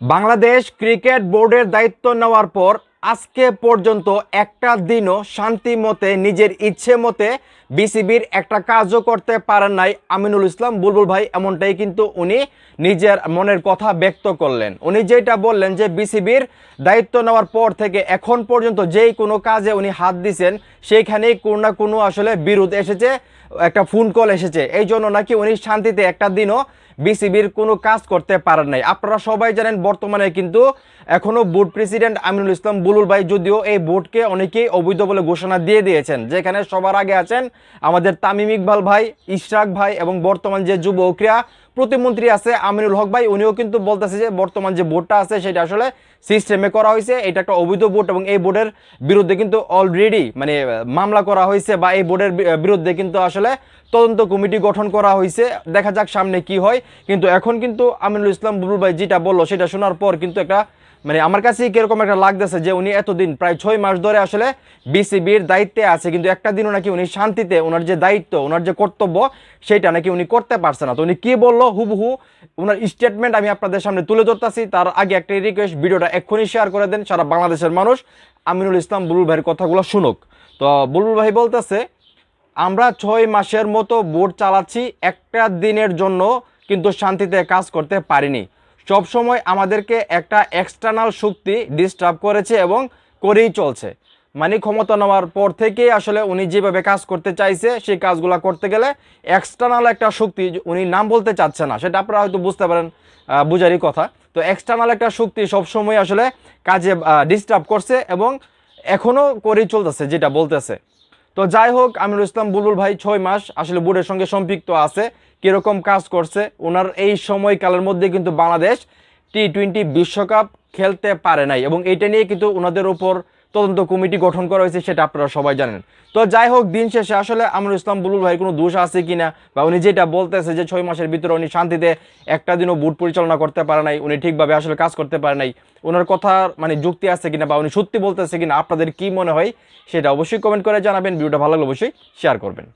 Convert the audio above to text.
Bangladesh cricket বোর্ডের দায়িত্ব নেওয়ার পর আজকে পর্যন্ত একটা দিনও শান্তি মতে নিজের ইচ্ছে মতে বিসিবির একটা কাজও করতে পারেন নাই আমিনুল ইসলাম বুলবুল ভাই। এমনটাই কিন্তু উনি নিজের মনের কথা ব্যক্ত করলেন। উনি যেটা বললেন যে বিসিবির দায়িত্ব নেওয়ার পর থেকে এখন পর্যন্ত যেই কোনো কাজে উনি হাত দিয়েছেন সেইখানেই কোনো না কোনো আসলে বিরোধ এসেছে, একটা ফোন কল এসেছে। এই জন্য নাকি উনি শান্তিতে একটা দিনও বিসিবির কোনো কাজ করতে পারেন নাই। আপনারা সবাই জানেন বর্তমানে কিন্তু এখনো বোর্ড প্রেসিডেন্ট আমিনুল ইসলাম বুলবুল ভাই, যদিও এই বোর্ডকে অনেকেই অবৈধ বলে ঘোষণা দিয়ে দিয়েছেন, যেখানে সবার আগে আছেন আমাদের তামিম ইকবাল ভাই, ইশরাক ভাই এবং বর্তমান যে যুব ক্রীড়া প্রতিমন্ত্রী আছে আমিনুল হক ভাই, উনিও কিন্তু বলতেছে যে বর্তমান যে বোর্ডটা আছে সেটা আসলে সিস্টেমে করা হয়েছে, এটা একটা অবৈধ বোর্ড এবং এই বোর্ডের বিরুদ্ধে কিন্তু অলরেডি মামলা করা হয়েছে বা এই বোর্ডের বিরুদ্ধে কিন্তু আসলে তদন্ত কমিটি গঠন করা হয়েছে। দেখা যাক সামনে কি হয়। কিন্তু এখন কিন্তু আমিনুল ইসলাম বুলবুল ভাই যেটা বললো সেটা শোনার পর কিন্তু একটা আমার কাছে কিরকম একটা লাগতেছে যে উনি এতদিন প্রায় 6 মাস ধরে আসলে বিসিবির দায়িত্বে আছে, কিন্তু একটা দিনও নাকি উনি শান্তিতে ওনার যে দায়িত্ব, ওনার যে কর্তব্য সেটা নাকি উনি করতে পারছে না। তো উনি কি বললো হুবহু ওনার স্টেটমেন্ট আমি আপনাদের সামনে তুলে ধরতেছি। তার আগে একটা রিকোয়েস্ট, ভিডিওটা এক্ষুনি শেয়ার করে দেন, সারা বাংলাদেশের মানুষ আমিনুল ইসলাম বুলবুল ভাইয়ের কথাগুলো শুনুক। তো বুলবুল ভাই বলতেছে, আমরা 6 মাসের মতো বোর্ড চালাচ্ছি, একটা দিনের জন্য কিন্তু শান্তিতে কাজ করতে পারিনি। সব সময় আমাদেরকে একটা এক্সটার্নাল শক্তি ডিস্টার্ব করেছে এবং করেই চলছে। ক্ষমতা নেওয়ার পর থেকে আসলে উনি যেভাবে কাজ করতে চাইছে সেই কাজগুলো করতে গেলে এক্সটার্নাল একটা শক্তি, উনি নাম বলতে চাচ্ছে না, সেটা আপনারা হয়তো বুঝতে পারেন, বুঝারই কথা। তো এক্সটার্নাল একটা শক্তি সবসময় আসলে কাজে ডিস্টার্ব করছে এবং এখনও করেই চলতেছে যেটা বলতেছে। তো যাই হোক, আমিনুল ইসলাম বুলবুল ভাই 6 মাস আসলে বোর্ডের সঙ্গে সম্পৃক্ত আছে, কীরকম কাজ করছে ওনার এই সময়কালের মধ্যে কিন্তু বাংলাদেশ টি-20 বিশ্বকাপ খেলতে পারে নাই এবং এইটা নিয়ে কিন্তু ওনাদের উপর তদন্ত কমিটি গঠন করা হয়েছে, সেটা আপনারা সবাই জানেন। তো যাই হোক, দিন শেষে আসলে আমিনুল ইসলাম বুলবুল ভাই কোনো দোষ আছে কিনা বা উনি যেটা বলতেছে যে 6 মাসের ভিতরে উনি শান্তিতে একটা দিনও বোর্ড পরিচালনা করতে পারে নাই, উনি ঠিকভাবে আসলে কাজ করতে পারে নাই, ওনার কথা যুক্তি আছে কিনা বা উনি সত্যি বলতেছে কিনা, আপনাদের কি মনে হয় সেটা অবশ্যই কমেন্ট করে জানাবেন। ভিডিওটা ভালো লাগলে অবশ্যই শেয়ার করবেন।